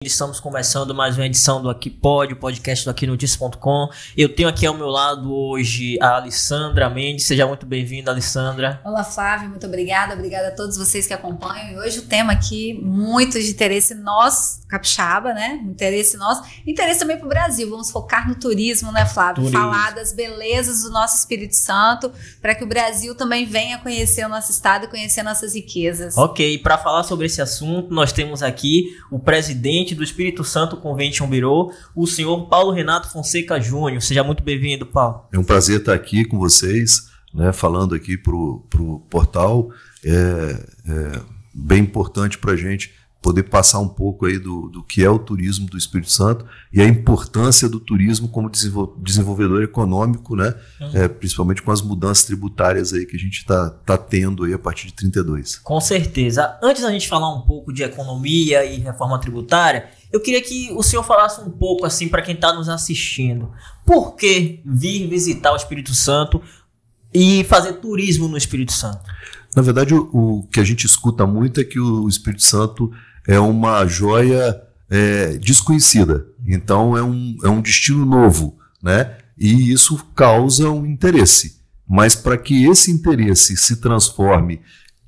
Estamos começando mais uma edição do Aqui Pode, o podcast do aquinoticia.com. Eu tenho aqui ao meu lado hoje a Alessandra Mendes. Seja muito bem-vinda, Alessandra. Olá, Flávio. Muito obrigada. Obrigada a todos vocês que acompanham. E hoje o tema aqui, muito de interesse nosso, capixaba, né? Interesse nosso. Interesse também para o Brasil. Vamos focar no turismo, né, Flávio? Turismo. Falar das belezas do nosso Espírito Santo, para que o Brasil também venha conhecer o nosso estado e conhecer nossas riquezas. Ok, para falar sobre esse assunto, nós temos aqui o presidente do Espírito Santo Convention Bureau, o senhor Paulo Renato Fonseca Júnior. Seja muito bem-vindo, Paulo. É um prazer estar aqui com vocês, né, falando aqui pro portal. É bem importante para a gente poder passar um pouco aí do que é o turismo do Espírito Santo e a importância do turismo como desenvolvedor econômico, né? Principalmente com as mudanças tributárias aí que a gente tá tendo aí a partir de 32. Com certeza. Antes da gente falar um pouco de economia e reforma tributária, eu queria que o senhor falasse um pouco assim para quem está nos assistindo. Por que vir visitar o Espírito Santo e fazer turismo no Espírito Santo? Na verdade, o que a gente escuta muito é que o Espírito Santo é uma joia desconhecida. Então é um destino novo, né? E isso causa um interesse. Mas para que esse interesse se transforme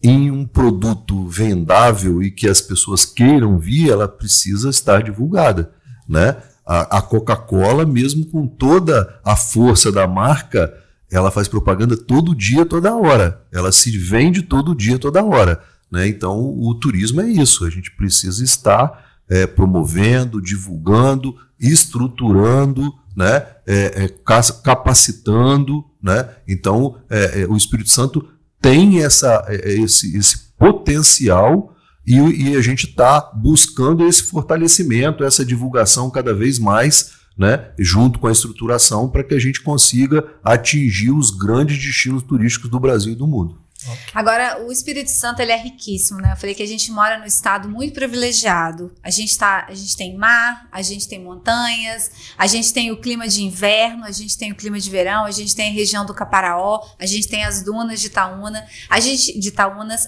em um produto vendável e que as pessoas queiram vir, ela precisa estar divulgada, né? A Coca-Cola, mesmo com toda a força da marca, ela faz propaganda todo dia, toda hora. Ela se vende todo dia, toda hora, né? Então, o turismo é isso. A gente precisa estar promovendo, divulgando, estruturando, né? Capacitando, né? Então, o Espírito Santo tem esse potencial e a gente está buscando esse fortalecimento, essa divulgação cada vez mais, né, junto com a estruturação, para que a gente consiga atingir os grandes destinos turísticos do Brasil e do mundo. Agora, o Espírito Santo, ele é riquíssimo, né? Eu falei que a gente mora num estado muito privilegiado. A gente tem mar, a gente tem montanhas, a gente tem o clima de inverno, a gente tem o clima de verão, a gente tem a região do Caparaó, a gente tem as dunas de Itaúnas,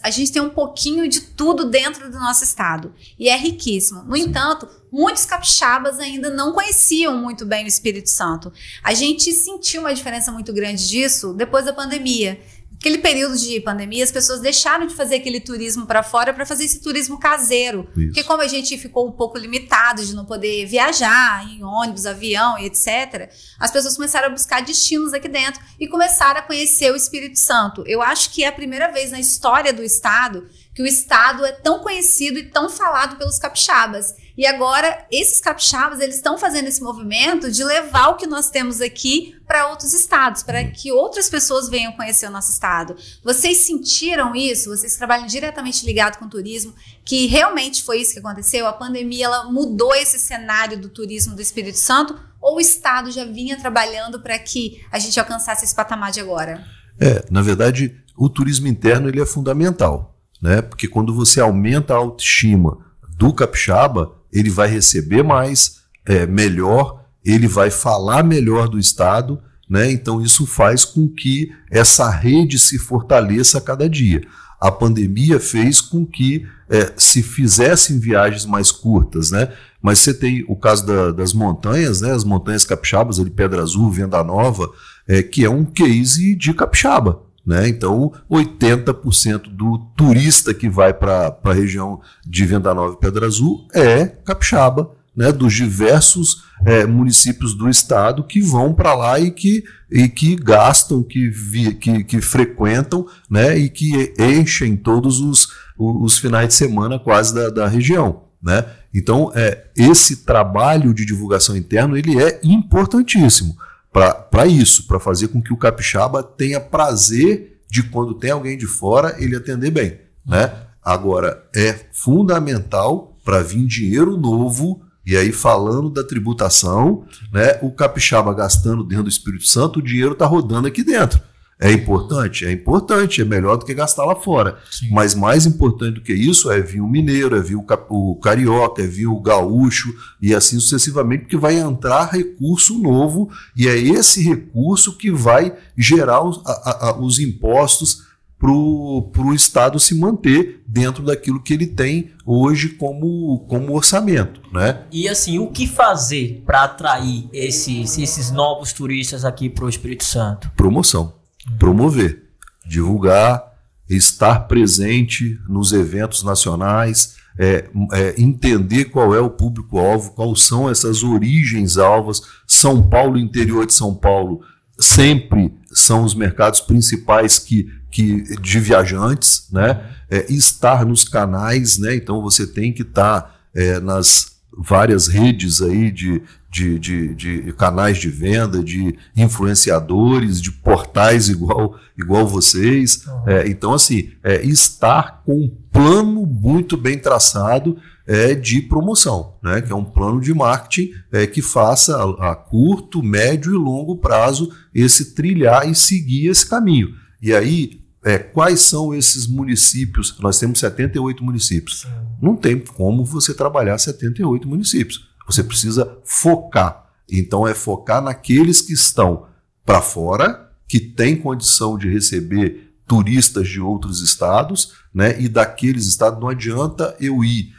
a gente tem um pouquinho de tudo dentro do nosso estado. E é riquíssimo. No entanto, muitos capixabas ainda não conheciam muito bem o Espírito Santo. A gente sentiu uma diferença muito grande disso depois da pandemia. Aquele período de pandemia, as pessoas deixaram de fazer aquele turismo para fora para fazer esse turismo caseiro. Isso. Porque como a gente ficou um pouco limitado de não poder viajar em ônibus, avião e etc., as pessoas começaram a buscar destinos aqui dentro e começaram a conhecer o Espírito Santo. Eu acho que é a primeira vez na história do estado que o estado é tão conhecido e tão falado pelos capixabas. E agora, esses capixabas, eles estão fazendo esse movimento de levar o que nós temos aqui para outros estados, para que outras pessoas venham conhecer o nosso estado. Vocês sentiram isso? Vocês trabalham diretamente ligado com o turismo, que realmente foi isso que aconteceu? A pandemia, ela mudou esse cenário do turismo do Espírito Santo? Ou o estado já vinha trabalhando para que a gente alcançasse esse patamar de agora? Na verdade, o turismo interno ele é fundamental, né? Porque quando você aumenta a autoestima do capixaba, ele vai receber mais, melhor, ele vai falar melhor do estado, né? Então isso faz com que essa rede se fortaleça a cada dia. A pandemia fez com que se fizessem viagens mais curtas, né? Mas você tem o caso das montanhas, né? As montanhas capixabas, ali Pedra Azul, Venda Nova, que é um case de capixaba, né? Então, 80% do turista que vai para a região de Venda Nova e Pedra Azul é capixaba, né? Dos diversos municípios do estado que vão para lá e que gastam, que frequentam, né? E que enchem todos os finais de semana quase da região, né? Então, esse trabalho de divulgação interna ele é importantíssimo para isso, para fazer com que o capixaba tenha prazer de quando tem alguém de fora ele atender bem, né? Agora, é fundamental para vir dinheiro novo, e aí falando da tributação, né? O capixaba gastando dentro do Espírito Santo, o dinheiro está rodando aqui dentro. É importante? É importante, é melhor do que gastar lá fora. Sim. Mas mais importante do que isso é vir o mineiro, é vir o carioca, é vir o gaúcho e assim sucessivamente, porque vai entrar recurso novo e é esse recurso que vai gerar os impostos para o Estado se manter dentro daquilo que ele tem hoje como orçamento, né? E assim, o que fazer para atrair esses novos turistas aqui para o Espírito Santo? Promoção, promover, divulgar, estar presente nos eventos nacionais, entender qual é o público-alvo, quais são essas origens alvas. São Paulo, interior de São Paulo, sempre são os mercados principais de viajantes, né? Estar nos canais, né? Então você tem que estar nas várias redes aí de canais de venda, de influenciadores, de portais igual vocês. Então, assim, estar com um plano muito bem traçado de promoção, né? Que é um plano de marketing que faça a curto, médio e longo prazo esse trilhar e seguir esse caminho. E aí, quais são esses municípios? Nós temos 78 municípios. Não tem como você trabalhar 78 municípios. Você precisa focar. Então, focar naqueles que estão para fora, que têm condição de receber turistas de outros estados, né? E daqueles estados não adianta eu ir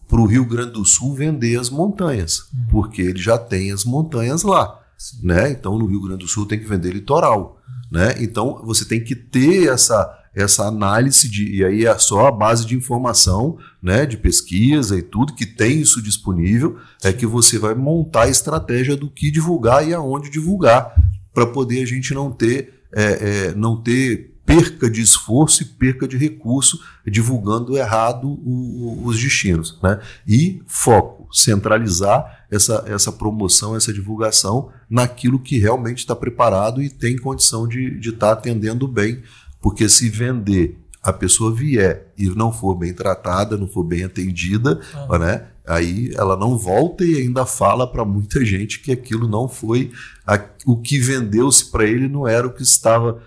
para o Rio Grande do Sul vender as montanhas, porque ele já tem as montanhas lá, né? Então, no Rio Grande do Sul tem que vender litoral, né? Então, você tem que ter essa análise, e aí é só a base de informação, né, de pesquisa e tudo, que tem isso disponível, que você vai montar a estratégia do que divulgar e aonde divulgar, para poder a gente não ter perca de esforço e perca de recurso divulgando errado os destinos, né? E foco, centralizar essa promoção, essa divulgação naquilo que realmente está preparado e tem condição de estar atendendo bem, porque se vender, a pessoa vier e não for bem tratada, não for bem atendida, né? Aí ela não volta e ainda fala para muita gente que aquilo não foi o que vendeu-se para ele, não era o que estava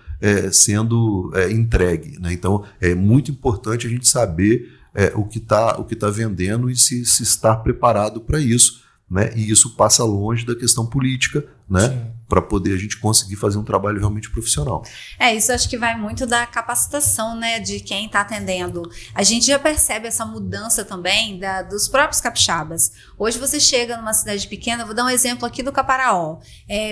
sendo entregue, né? Então é muito importante a gente saber o que tá vendendo e se estar preparado para isso, né? E isso passa longe da questão política, né? Para poder a gente conseguir fazer um trabalho realmente profissional. Isso acho que vai muito da capacitação, né, de quem está atendendo. A gente já percebe essa mudança também dos próprios capixabas. Hoje você chega numa cidade pequena, vou dar um exemplo aqui do Caparaó,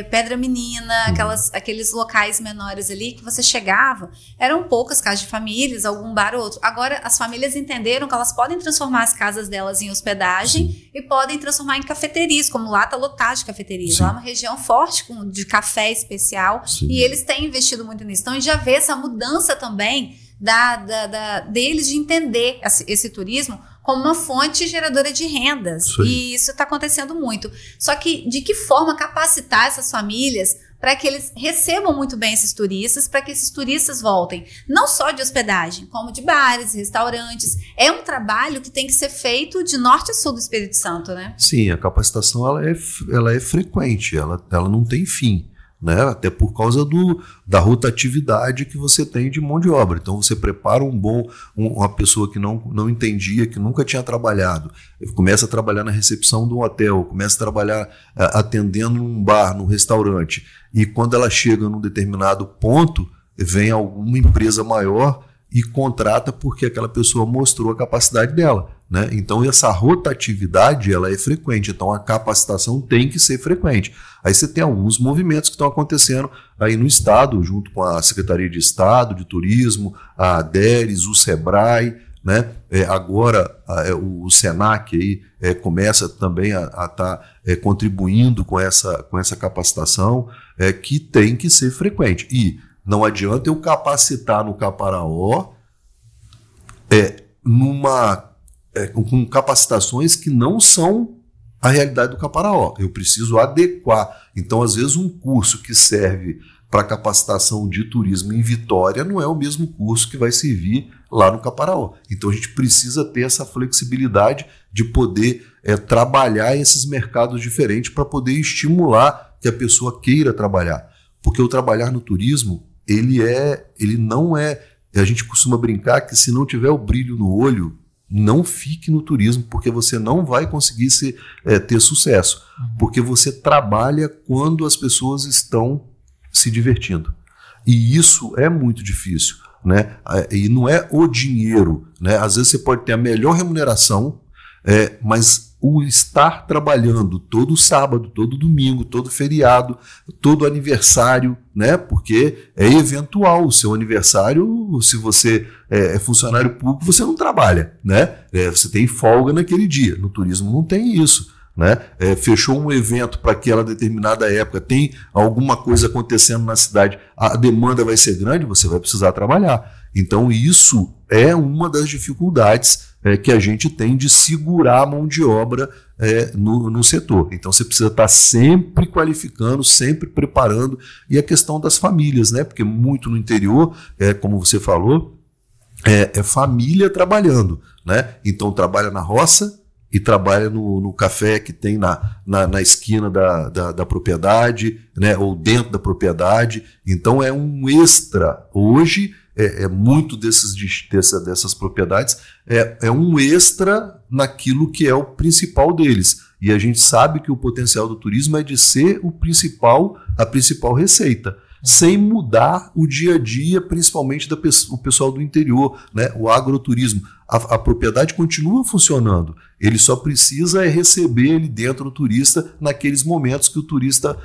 Pedra Menina, aqueles locais menores ali que você chegava, eram poucas casas de famílias, algum bar ou outro. Agora as famílias entenderam que elas podem transformar as casas delas em hospedagem e podem transformar em cafeterias, como lá está lotado de cafeterias. Lá é uma região forte de café especial. E eles têm investido muito nisso. Então a gente já vê essa mudança também deles de entender esse turismo como uma fonte geradora de rendas. E isso está acontecendo muito. Só que de que forma capacitar essas famílias para que eles recebam muito bem esses turistas, para que esses turistas voltem, não só de hospedagem, como de bares, restaurantes. É um trabalho que tem que ser feito de norte a sul do Espírito Santo, né? Sim, a capacitação ela é frequente, ela não tem fim, né? Até por causa da rotatividade que você tem de mão de obra. Então você prepara uma pessoa que não entendia, que nunca tinha trabalhado, começa a trabalhar na recepção de um hotel, começa a trabalhar atendendo num bar, num restaurante, e quando ela chega num determinado ponto, vem alguma empresa maior e contrata porque aquela pessoa mostrou a capacidade dela, né? Então essa rotatividade ela é frequente, então a capacitação tem que ser frequente. Aí você tem alguns movimentos que estão acontecendo aí no estado, junto com a Secretaria de Estado de Turismo, a ADERES, o SEBRAE, né? Agora o SENAC aí, começa também a estar contribuindo com essa capacitação que tem que ser frequente. E não adianta eu capacitar no Caparaó com capacitações que não são a realidade do Caparaó. Eu preciso adequar. Então, às vezes, um curso que serve para capacitação de turismo em Vitória não é o mesmo curso que vai servir lá no Caparaó. Então, a gente precisa ter essa flexibilidade de poder trabalhar esses mercados diferentes para poder estimular que a pessoa queira trabalhar. Porque o trabalhar no turismo, ele não é... A gente costuma brincar que se não tiver o brilho no olho, não fique no turismo, porque você não vai conseguir ter sucesso. Porque você trabalha quando as pessoas estão se divertindo. E isso é muito difícil. né? E não é o dinheiro, né? Às vezes você pode ter a melhor remuneração, mas o estar trabalhando todo sábado, todo domingo, todo feriado, todo aniversário, né? Porque é eventual o seu aniversário. Se você é funcionário público, você não trabalha, né? Você tem folga naquele dia. No turismo não tem isso, né? Fechou um evento para aquela determinada época, tem alguma coisa acontecendo na cidade, a demanda vai ser grande, você vai precisar trabalhar. Então isso é uma das dificuldades que a gente tem de segurar a mão de obra no setor. Então você precisa estar sempre qualificando, sempre preparando. E a questão das famílias, né? Porque muito no interior, como você falou, é família trabalhando, né? Então trabalha na roça e trabalha no café que tem na esquina da propriedade, né? Ou dentro da propriedade. Então é um extra. Hoje muito dessas propriedades é um extra naquilo que é o principal deles. E a gente sabe que o potencial do turismo é de ser a principal receita, sem mudar o dia a dia, principalmente o pessoal do interior, né? O agroturismo. A propriedade continua funcionando, ele só precisa receber ele dentro do turista naqueles momentos que o turista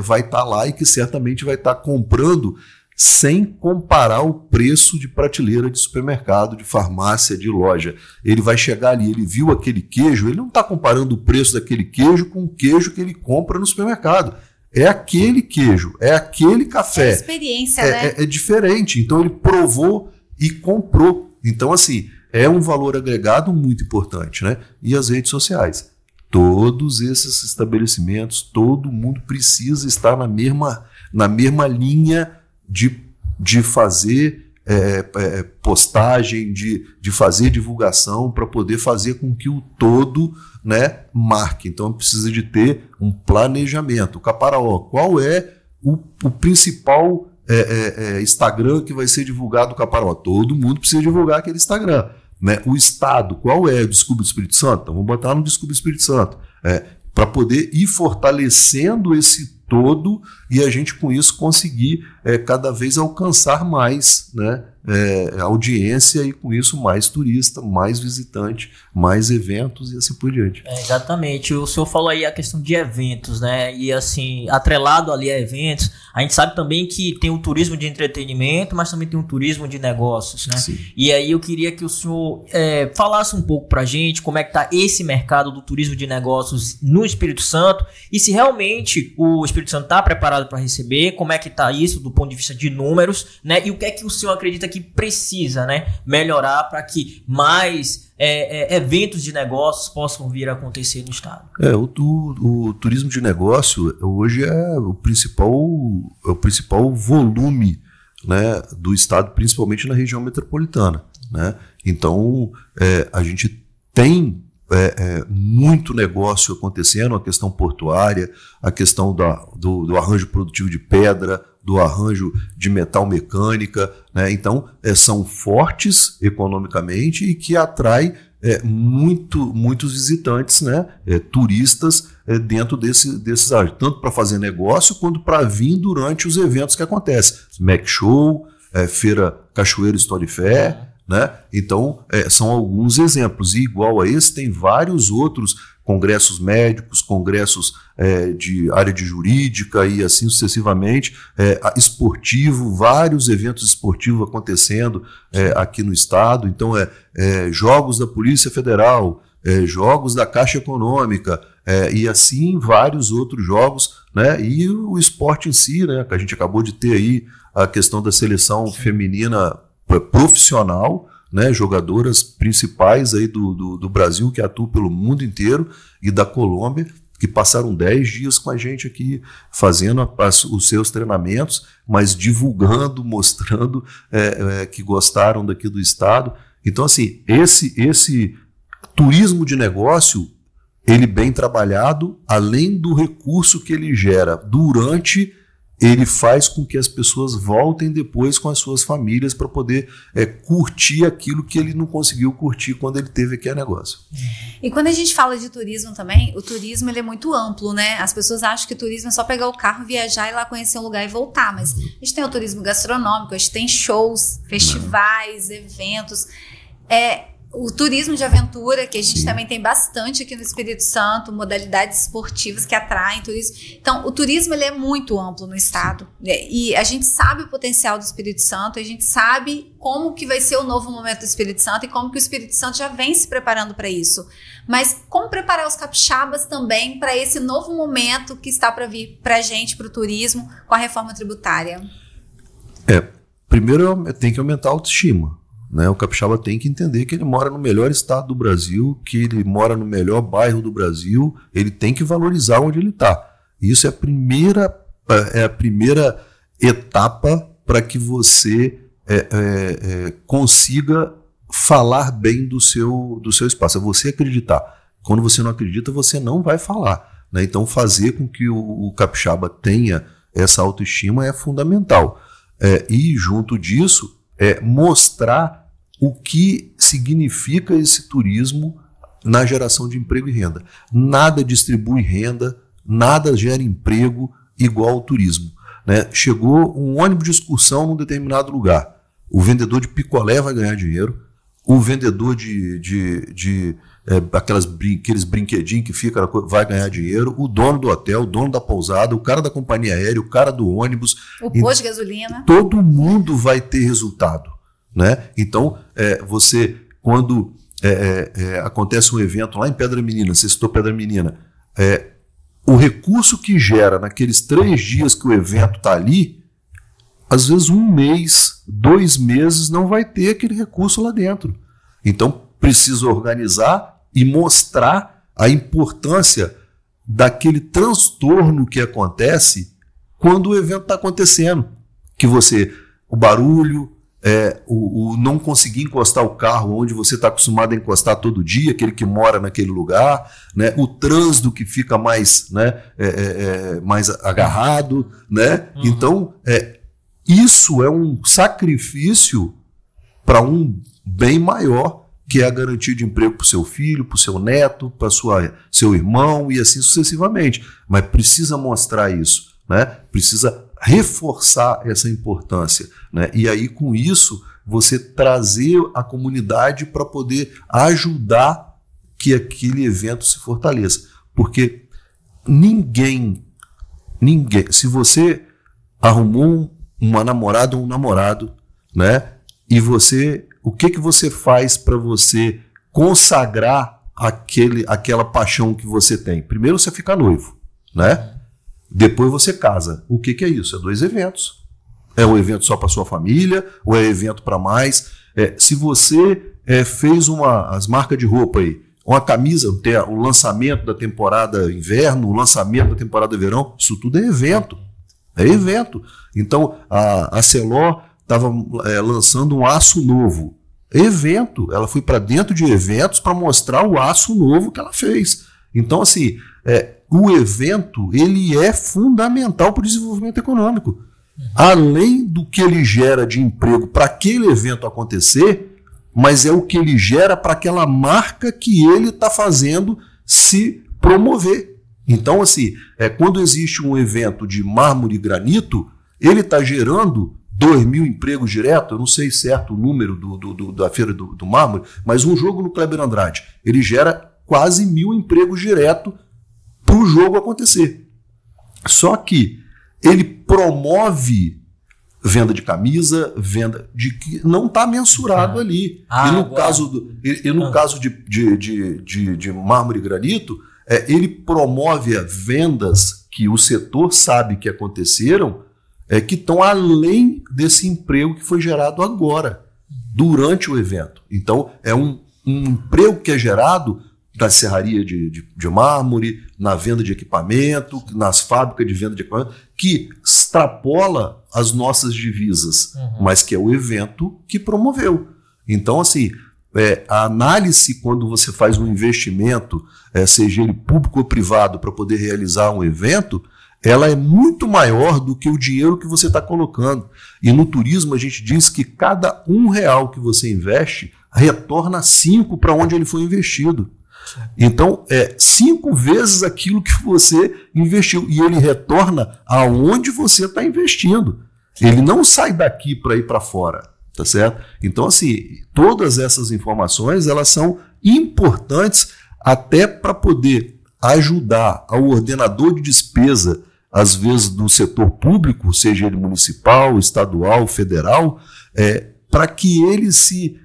vai estar lá e que certamente vai estar comprando sem comparar o preço de prateleira de supermercado, de farmácia, de loja. Ele vai chegar ali, ele viu aquele queijo, ele não está comparando o preço daquele queijo com o queijo que ele compra no supermercado. É aquele queijo, é aquele café. É a experiência, né? É diferente. Então ele provou e comprou. Então, assim, é um valor agregado muito importante, né? E as redes sociais. Todos esses estabelecimentos, todo mundo precisa estar na mesma linha de fazer postagem, de fazer divulgação para poder fazer com que o todo, né, marque. Então precisa de ter um planejamento. O Caparaó, qual é o principal Instagram que vai ser divulgado do Caparaó? Todo mundo precisa divulgar aquele Instagram, né? O estado, qual é? O Descubra Espírito Santo? Então vamos botar no Descubra Espírito Santo, para poder ir fortalecendo esse todo e a gente com isso conseguir cada vez alcançar mais, né, a audiência e com isso mais turista, mais visitante, mais eventos e assim por diante. Exatamente, o senhor falou aí a questão de eventos, né, e assim, atrelado ali a eventos, a gente sabe também que tem o turismo de entretenimento, mas também tem o turismo de negócios, né? Sim. E aí eu queria que o senhor falasse um pouco pra gente como é que tá esse mercado do turismo de negócios no Espírito Santo e se realmente o Espírito Santo está preparado para receber, como é que tá isso do ponto de vista de números, né? E o que é que o senhor acredita que precisa, né, melhorar para que mais eventos de negócios possam vir a acontecer no estado? O turismo de negócio hoje é o principal volume, né, do estado, principalmente na região metropolitana, né? Então a gente tem muito negócio acontecendo, a questão portuária, a questão do arranjo produtivo de pedra, do arranjo de metal mecânica, né? Então são fortes economicamente e que atrai muitos visitantes, né? Turistas dentro desses áreas, tanto para fazer negócio quanto para vir durante os eventos que acontecem. Mac Show, Feira Cachoeiro Story Fair, né? Então, são alguns exemplos. E igual a esse, tem vários outros congressos médicos, congressos de área de jurídica e assim sucessivamente, esportivo, vários eventos esportivos acontecendo aqui no estado. Então, jogos da Polícia Federal, jogos da Caixa Econômica, e assim vários outros jogos, né? E o esporte em si, né? Que a gente acabou de ter aí a questão da seleção feminina profissional, né, jogadoras principais aí do Brasil que atuam pelo mundo inteiro e da Colômbia, que passaram 10 dias com a gente aqui fazendo os seus treinamentos, mas divulgando, mostrando que gostaram daqui do estado. Então, assim, esse turismo de negócio, ele bem trabalhado, além do recurso que ele gera durante ele faz com que as pessoas voltem depois com as suas famílias para poder curtir aquilo que ele não conseguiu curtir quando ele teve aqui a negócio. E quando a gente fala de turismo também, o turismo ele é muito amplo, né? As pessoas acham que turismo é só pegar o carro, viajar e lá conhecer um lugar e voltar, mas a gente tem o turismo gastronômico, a gente tem shows, festivais, eventos, o turismo de aventura, que a gente também tem bastante aqui no Espírito Santo, modalidades esportivas que atraem turismo. Então, o turismo ele é muito amplo no estado. E a gente sabe o potencial do Espírito Santo, a gente sabe como que vai ser o novo momento do Espírito Santo e como que o Espírito Santo já vem se preparando para isso. Mas como preparar os capixabas também para esse novo momento que está para vir para a gente, para o turismo, com a reforma tributária? Primeiro tem que aumentar a autoestima. Né? O capixaba tem que entender que ele mora no melhor estado do Brasil, que ele mora no melhor bairro do Brasil, ele tem que valorizar onde ele está. Isso é a primeira etapa para que você consiga falar bem do seu espaço, é você acreditar. Quando você não acredita, você não vai falar. Né? Então fazer com que o capixaba tenha essa autoestima é fundamental. E junto disso, mostrar o que significa esse turismo na geração de emprego e renda. Nada distribui renda, nada gera emprego igual ao turismo. Né? Chegou um ônibus de excursão num determinado lugar. O vendedor de picolé vai ganhar dinheiro, o vendedor aqueles brinquedinhos que fica vai ganhar dinheiro, o dono do hotel, o dono da pousada, o cara da companhia aérea, o cara do ônibus. O posto de gasolina. Todo mundo vai ter resultado. Né? Então, quando acontece um evento lá em Pedra Menina, você citou Pedra Menina, o recurso que gera naqueles 3 dias que o evento está ali, às vezes 1 mês, 2 meses não vai ter aquele recurso lá dentro. Então, precisa organizar e mostrar a importância daquele transtorno que acontece quando o evento está acontecendo. Que o barulho, o não conseguir encostar o carro onde você está acostumado a encostar todo dia, aquele que mora naquele lugar, né? O trânsito que fica mais, né? Mais agarrado. Né? Uhum. Então, isso é um sacrifício para um bem maior, que é a garantia de emprego para o seu filho, para o seu neto, para seu irmão e assim sucessivamente. Mas precisa mostrar isso, né? Precisa reforçar essa importância. Né? E aí, com isso, você trazer a comunidade para poder ajudar que aquele evento se fortaleça. Porque ninguém, se você arrumou uma namorada ou um namorado, né? E o que você faz para você consagrar aquela paixão que você tem? Primeiro você fica noivo, né? Depois você casa. O que é isso? É 2 eventos. É um evento só para sua família ou é evento para mais? Se você fez as marcas de roupa aí, uma camisa, o lançamento da temporada inverno, o lançamento da temporada verão, isso tudo é evento. É evento. Então, a Celó estava lançando um aço novo. Evento. Ela foi para dentro de eventos para mostrar o aço novo que ela fez. Então, assim, o evento ele é fundamental para o desenvolvimento econômico. Além do que ele gera de emprego para aquele evento acontecer, mas é o que ele gera para aquela marca que ele está fazendo se promover. Então, assim, quando existe um evento de mármore e granito, ele está gerando 2.000 empregos direto, eu não sei certo o número da Feira do Mármore, mas um jogo no Kleber Andrade, ele gera quase 1.000 empregos direto para o jogo acontecer. Só que ele promove venda de camisa, venda de que não está mensurado ali. E no caso de mármore e granito, ele promove vendas que o setor sabe que aconteceram, que estão além desse emprego que foi gerado agora, durante o evento. Então, é um emprego que é gerado na serraria de mármore, na venda de equipamento, nas fábricas de venda de equipamento, que extrapola as nossas divisas, mas que é o evento que promoveu. Então, assim, a análise quando você faz um investimento, seja ele público ou privado, para poder realizar um evento, ela é muito maior do que o dinheiro que você está colocando. E no turismo a gente diz que cada R$1 que você investe retorna 5 para onde ele foi investido. Então, 5 vezes aquilo que você investiu. E ele retorna aonde você está investindo. Ele não sai daqui para ir para fora, tá certo? Então, assim, todas essas informações, elas são importantes até para poder ajudar ao ordenador de despesa, às vezes do setor público, seja ele municipal, estadual, federal, para que ele se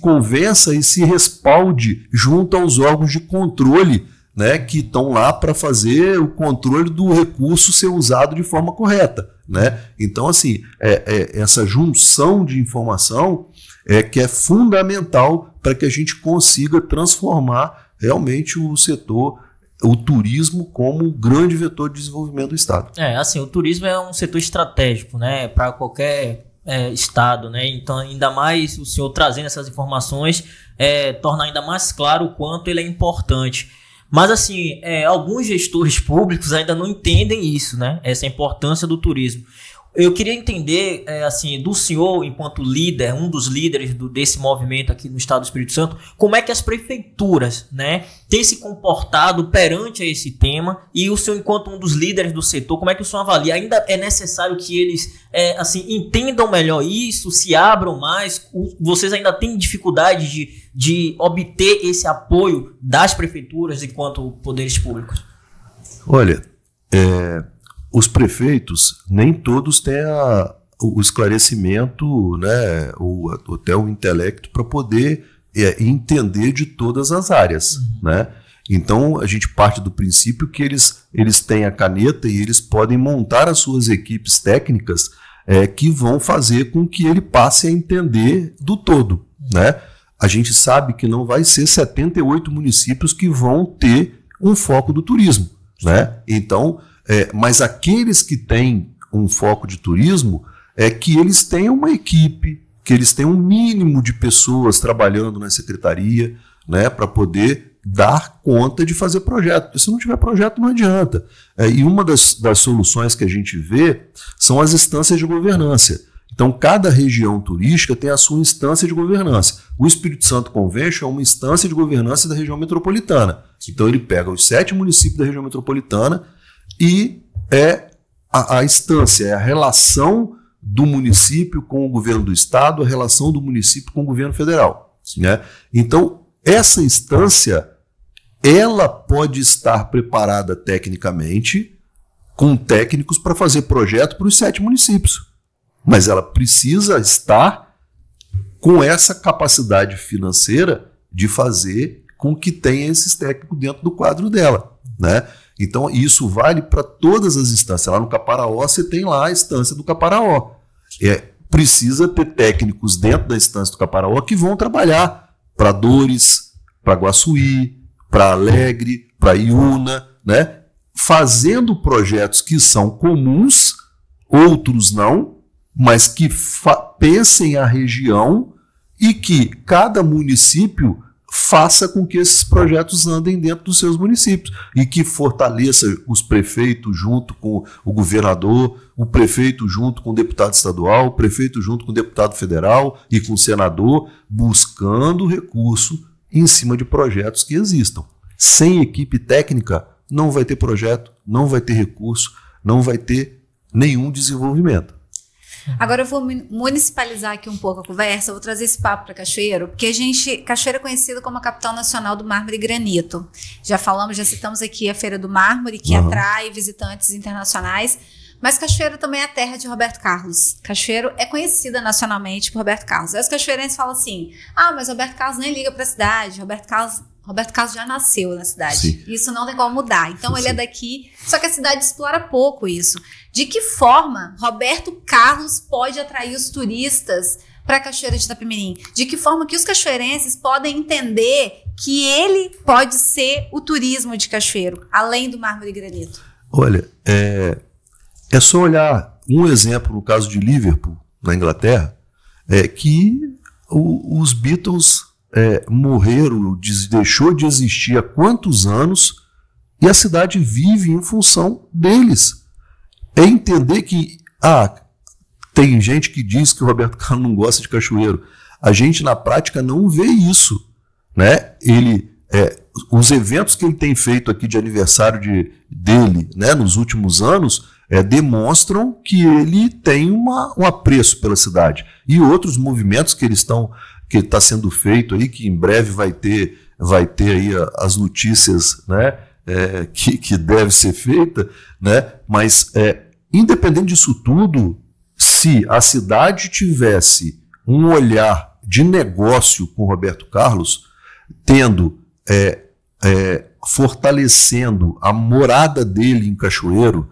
convença e se respalde junto aos órgãos de controle, né, que estão lá para fazer o controle do recurso ser usado de forma correta, né? Então, assim, essa junção de informação que é fundamental para que a gente consiga transformar realmente o setor, o turismo, como grande vetor de desenvolvimento do Estado. Assim, o turismo é um setor estratégico, né, para qualquer Estado, né? Então, ainda mais o senhor trazendo essas informações torna ainda mais claro o quanto ele é importante. Mas, assim, alguns gestores públicos ainda não entendem isso, né? Essa importância do turismo. Eu queria entender, assim, do senhor, enquanto líder, um dos líderes desse movimento aqui no Estado do Espírito Santo, como é que as prefeituras, né, têm se comportado perante a esse tema, e o senhor, enquanto um dos líderes do setor, como é que o senhor avalia? Ainda é necessário que eles, assim, entendam melhor isso, se abram mais? Vocês ainda têm dificuldade de obter esse apoio das prefeituras enquanto poderes públicos? Olha, os prefeitos, nem todos têm o esclarecimento, né, ou até o intelecto para poder entender de todas as áreas, né? Então, a gente parte do princípio que eles têm a caneta e eles podem montar as suas equipes técnicas que vão fazer com que ele passe a entender do todo, né? A gente sabe que não vai ser 78 municípios que vão ter um foco do turismo, né? Então, mas aqueles que têm um foco de turismo, que eles tenham uma equipe, que eles tenham um mínimo de pessoas trabalhando na secretaria, né, para poder dar conta de fazer projeto. Porque se não tiver projeto, não adianta. E uma das soluções que a gente vê são as instâncias de governança. Então, cada região turística tem a sua instância de governança. O Espírito Santo Convention é uma instância de governança da região metropolitana. Então, ele pega os 7 municípios da região metropolitana e a instância, a relação do município com o governo do estado, a relação do município com o governo federal, né? Então, essa instância, ela pode estar preparada tecnicamente, com técnicos para fazer projeto para os 7 municípios, mas ela precisa estar com essa capacidade financeira de fazer com que tenha esses técnicos dentro do quadro dela, né? Então, isso vale para todas as instâncias. Lá no Caparaó, você tem lá a instância do Caparaó. Precisa ter técnicos dentro da instância do Caparaó que vão trabalhar para Dores, para Guaçuí, para Alegre, para Iuna, né? Fazendo projetos que são comuns, outros não, mas que pensem a região e que cada município faça com que esses projetos andem dentro dos seus municípios e que fortaleça os prefeitos junto com o governador, o prefeito junto com o deputado estadual, o prefeito junto com o deputado federal e com o senador, buscando recurso em cima de projetos que existam. Sem equipe técnica, não vai ter projeto, não vai ter recurso, não vai ter nenhum desenvolvimento. Agora eu vou municipalizar aqui um pouco a conversa, eu vou trazer esse papo para Cachoeiro, porque Cachoeiro é conhecida como a capital nacional do mármore e granito. Já citamos aqui a Feira do Mármore, que atrai visitantes internacionais, mas Cachoeiro também é a terra de Roberto Carlos. Cachoeiro é conhecida nacionalmente por Roberto Carlos. Aí os cachoeirenses falam assim, mas Roberto Carlos nem liga para a cidade, Roberto Carlos já nasceu na cidade. Sim. Isso não tem como mudar. Então, sim, ele é daqui, só que a cidade explora pouco isso. De que forma Roberto Carlos pode atrair os turistas para a Cachoeira de Itapemirim? De que forma que os cachoeirenses podem entender que ele pode ser o turismo de Cachoeiro, além do mármore e granito? Olha, é só olhar um exemplo no caso de Liverpool, na Inglaterra, que os Beatles morreram, deixou de existir há quantos anos, E a cidade vive em função deles. É entender que tem gente que diz que o Roberto Carlos não gosta de cachoeiro. A gente, na prática, não vê isso, né? Os eventos que ele tem feito aqui de aniversário dele, né, nos últimos anos demonstram que ele tem um apreço pela cidade. E outros movimentos que está sendo feito aí, que em breve vai ter aí as notícias, né, que deve ser feita, né? Mas independente disso tudo, se a cidade tivesse um olhar de negócio com o Roberto Carlos, fortalecendo a morada dele em Cachoeiro,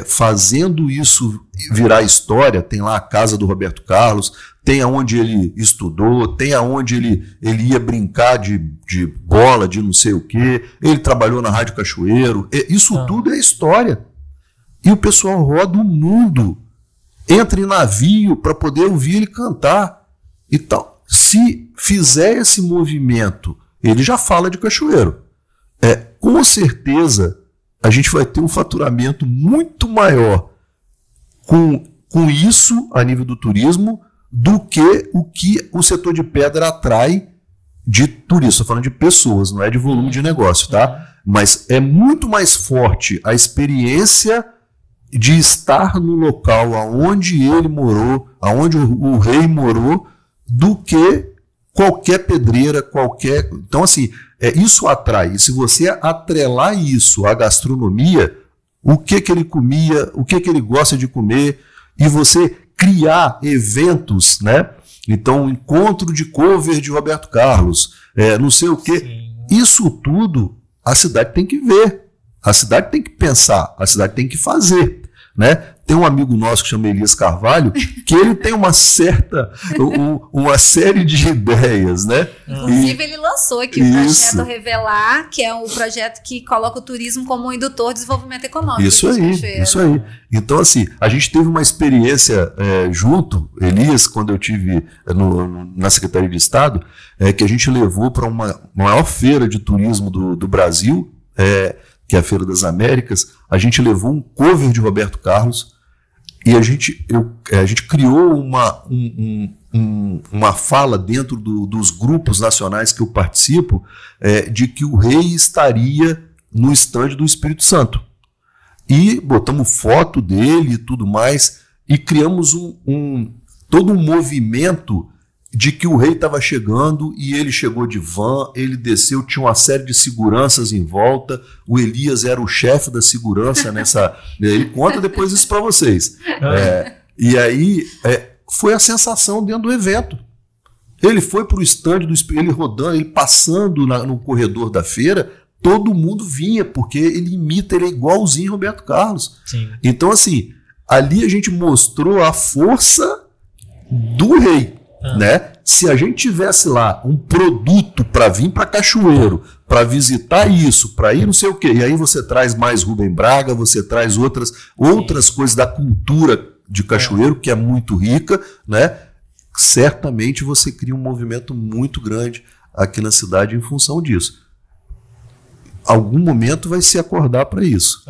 fazendo isso virar história, tem lá a casa do Roberto Carlos, tem aonde ele estudou, tem aonde ele ia brincar de bola, de não sei o quê, ele trabalhou na Rádio Cachoeiro, isso tudo é história. E o pessoal roda o mundo, entra em navio para poder ouvir ele cantar e tal. Se fizer esse movimento, ele já fala de Cachoeiro. Com certeza a gente vai ter um faturamento muito maior com isso a nível do turismo do que o setor de pedra atrai de turistas. Estou falando de pessoas, não é de volume de negócio, tá? Mas é muito mais forte a experiência de estar no local aonde ele morou, aonde o rei morou, do que qualquer pedreira, Então, assim, isso atrai. E se você atrelar isso à gastronomia, o que ele comia, o que ele gosta de comer, e você criar eventos, né? Então, encontro de cover de Roberto Carlos, não sei o quê. Sim. Isso tudo a cidade tem que ver, a cidade tem que pensar, a cidade tem que fazer, né? Tem um amigo nosso que chama Elias Carvalho, que ele tem uma série de ideias, né? Inclusive, ele lançou aqui o projeto Revelar, que é um projeto que coloca o turismo como um indutor de desenvolvimento econômico. Isso aí. Então, assim, a gente teve uma experiência junto, Elias, quando eu tive na Secretaria de Estado, que a gente levou para uma maior feira de turismo do Brasil, que é a Feira das Américas. A gente levou um cover de Roberto Carlos e a gente criou uma fala dentro dos grupos nacionais que eu participo, de que o rei estaria no estande do Espírito Santo. E botamos foto dele e tudo mais, e criamos todo um movimento de que o rei estava chegando, e ele chegou de van, ele desceu, tinha uma série de seguranças em volta, o Elias era o chefe da segurança ele conta depois isso para vocês. E aí foi a sensação dentro do evento. Ele foi para o estande, ele rodando, ele passando no corredor da feira, todo mundo vinha, porque ele é igualzinho Roberto Carlos. Sim. Então, assim, ali a gente mostrou a força do rei. Né? Se a gente tivesse lá um produto para vir para Cachoeiro, para visitar isso, para ir não sei o quê, e aí você traz mais Rubem Braga, você traz outras coisas da cultura de Cachoeiro, que é muito rica, né? Certamente você cria um movimento muito grande aqui na cidade em função disso. Algum momento vai se acordar para isso.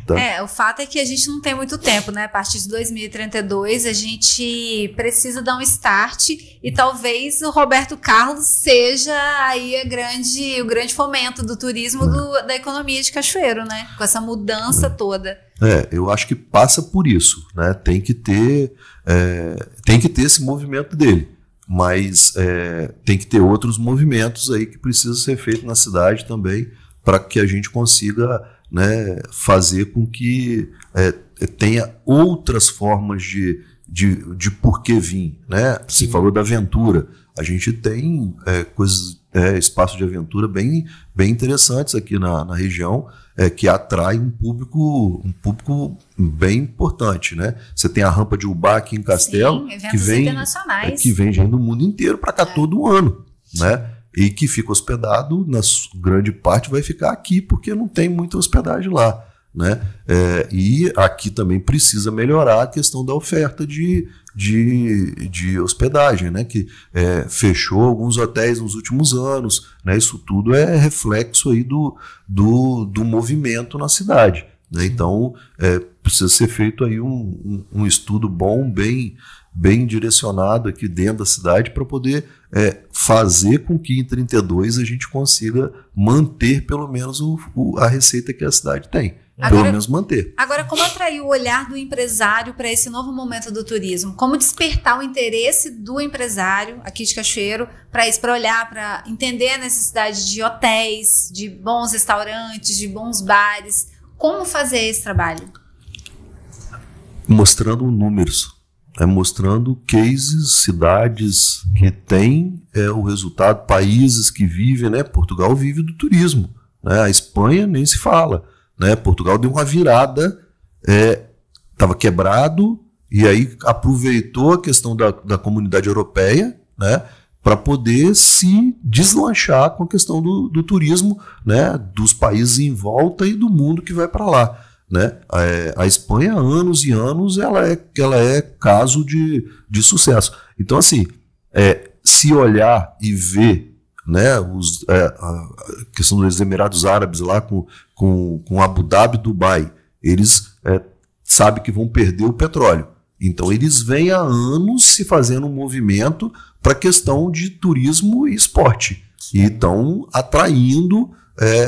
Tá? O fato é que a gente não tem muito tempo, né? A partir de 2032 a gente precisa dar um start, e talvez o Roberto Carlos seja aí o grande fomento do turismo, da economia de Cachoeiro, né? Com essa mudança toda. Eu acho que passa por isso, né? Tem que ter esse movimento dele. Mas tem que ter outros movimentos aí que precisam ser feitos na cidade também, para que a gente consiga, né, fazer com que tenha outras formas de por que vir, né? Você falou da aventura. A gente tem espaços de aventura bem interessantes aqui na região, que atrai um público bem importante, né? Você tem a rampa de Ubá aqui em Castelo, que vem gente do mundo inteiro para cá todo ano, né? E que fica hospedado, na grande parte vai ficar aqui, porque não tem muita hospedagem lá, né? E aqui também precisa melhorar a questão da oferta de de hospedagem, né? Que fechou alguns hotéis nos últimos anos, né? Isso tudo é reflexo aí do movimento na cidade, né? Então precisa ser feito aí um estudo bom, bem direcionado aqui dentro da cidade para poder fazer com que em 32 a gente consiga manter pelo menos a receita que a cidade tem. Pelo menos manter. Agora, como atrair o olhar do empresário para esse novo momento do turismo? Como despertar o interesse do empresário aqui de Cachoeiro para isso, para olhar, para entender a necessidade de hotéis, de bons restaurantes, de bons bares? Como fazer esse trabalho? Mostrando números, mostrando cases, cidades que têm o resultado, países que vivem, né? Portugal vive do turismo, né? A Espanha nem se fala. Né? Portugal deu uma virada, estava quebrado, e aí aproveitou a questão da comunidade europeia, né, para poder se deslanchar com a questão do turismo, né, dos países em volta e do mundo que vai para lá. Né? A Espanha, há anos e anos, ela é caso de sucesso. Então, assim, se olhar e ver, né, a questão dos Emirados Árabes lá com Abu Dhabi, Dubai, eles sabem que vão perder o petróleo. Então eles vêm há anos se fazendo um movimento para a questão de turismo e esporte. E estão atraindo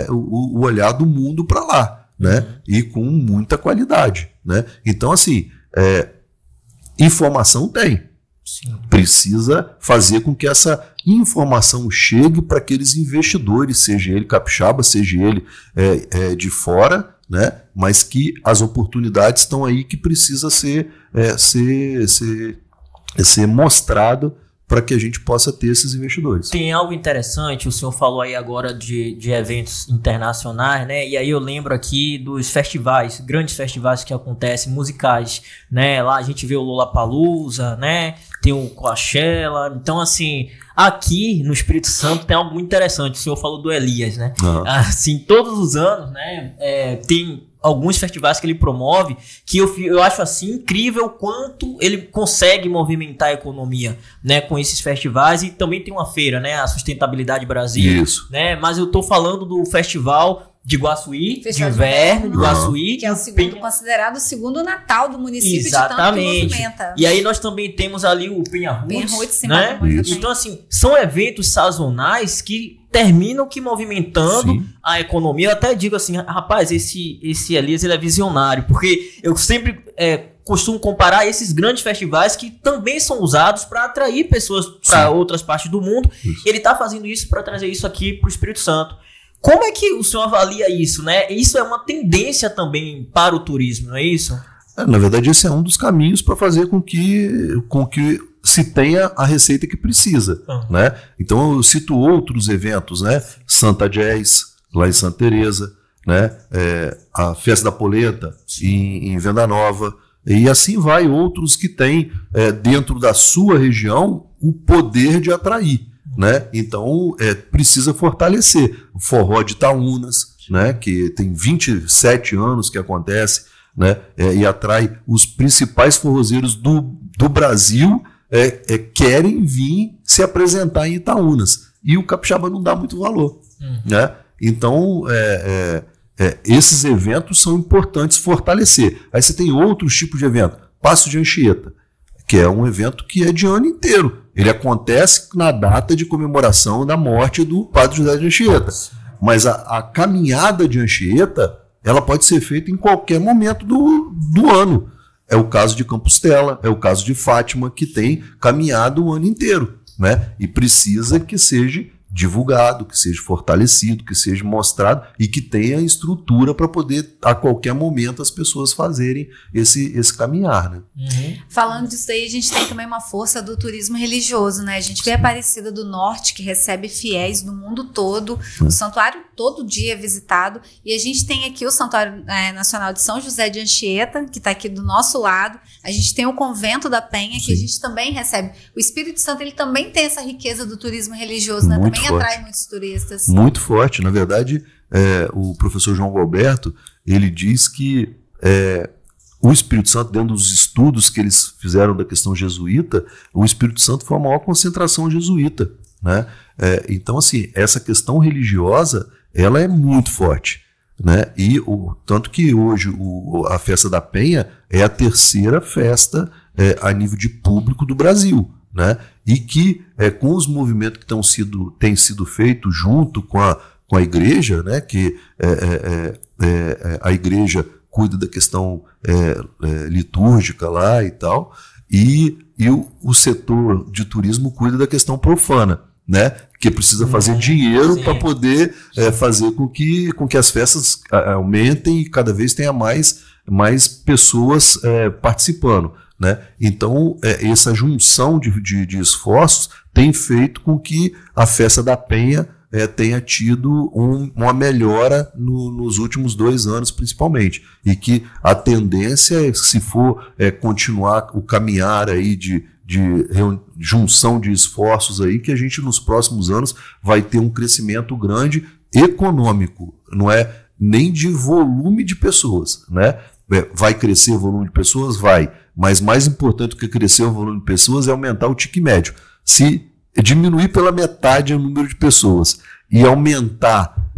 o olhar do mundo para lá, né? E com muita qualidade. Né? Então, assim, informação tem. Sim. Precisa fazer com que essa informação chegue para aqueles investidores, seja ele capixaba, seja ele de fora, né? Mas que as oportunidades estão aí que precisa ser mostrado para que a gente possa ter esses investidores. Tem algo interessante, o senhor falou aí agora de eventos internacionais, né? E aí eu lembro aqui dos festivais, grandes festivais que acontecem, musicais, né? Lá a gente vê o Lollapalooza, né? Tem o Coachella. Então, assim, aqui no Espírito Santo tem algo muito interessante. O senhor falou do Elias, né? Uhum. Assim, todos os anos, né? Tem alguns festivais que ele promove que eu acho assim incrível o quanto ele consegue movimentar a economia, né, com esses festivais. E também tem uma feira, né, a Sustentabilidade Brasil. Isso. Né, mas eu tô falando do festival de Iguaçuí, de inverno, de Iguaçuí. Que é considerado o segundo Natal do município. Exatamente. De tanto que movimenta. E aí nós também temos ali o Penha Roots, né? Então, assim, são eventos sazonais que terminam que movimentando Sim. a economia. Eu até digo assim, rapaz, esse Elias, ele é visionário, porque eu sempre costumo comparar esses grandes festivais que também são usados para atrair pessoas para outras partes do mundo. Isso. Ele está fazendo isso para trazer isso aqui para o Espírito Santo. Como é que o senhor avalia isso, né? Isso é uma tendência também para o turismo, não é isso? Na verdade, esse é um dos caminhos para fazer com que se tenha a receita que precisa, né? Então eu cito outros eventos, né? Santa Jazz, lá em Santa Teresa, né? A Festa da Polenta em Venda Nova, e assim vai, outros que têm dentro da sua região o poder de atrair. Né? Então precisa fortalecer o Forró de Itaúnas, né? Que tem 27 anos que acontece, né? E atrai os principais forrozeiros do Brasil, querem vir se apresentar em Itaúnas, e o capixaba não dá muito valor, né? Então esses eventos são importantes fortalecer. Aí você tem outros tipos de evento, Passo de Anchieta, que é um evento que é de ano inteiro. Ele acontece na data de comemoração da morte do Padre José de Anchieta. Mas a caminhada de Anchieta, ela pode ser feita em qualquer momento do ano. É o caso de Compostela, é o caso de Fátima, que tem caminhado o ano inteiro, né? E precisa que seja divulgado, que seja fortalecido, que seja mostrado e que tenha estrutura para poder, a qualquer momento, as pessoas fazerem esse caminhar, né? Falando disso aí, a gente tem também uma força do turismo religioso, né? A gente vê a Aparecida do Norte, que recebe fiéis do mundo todo, o santuário todo dia é visitado, e a gente tem aqui o Santuário Nacional de São José de Anchieta, que está aqui do nosso lado. A gente tem o Convento da Penha, que a gente também recebe. O Espírito Santo, ele também tem essa riqueza do turismo religioso, né? Também atrai muitos turistas. Muito forte. Na verdade, o professor João Roberto, ele diz que o Espírito Santo, dentro dos estudos que eles fizeram da questão jesuíta, o Espírito Santo foi a maior concentração jesuíta, né? Então, assim, essa questão religiosa, ela é muito forte, né? E tanto que hoje a Festa da Penha é a terceira festa a nível de público do Brasil, né? E que com os movimentos que têm sido feitos junto com a igreja, né? Que a igreja cuida da questão litúrgica lá e tal, e o setor de turismo cuida da questão profana, né? Que precisa fazer dinheiro para poder fazer com que as festas aumentem e cada vez tenha mais pessoas participando, né? Então, essa junção de esforços tem feito com que a Festa da Penha tenha tido uma melhora nos últimos 2 anos, principalmente. E que a tendência, se for continuar o caminhar aí de junção de esforços aí, que a gente nos próximos anos vai ter um crescimento grande econômico, não é nem de volume de pessoas, né? Vai crescer o volume de pessoas? Vai. Mas mais importante do que crescer o volume de pessoas é aumentar o ticket médio. Se diminuir pela metade o número de pessoas e aumentar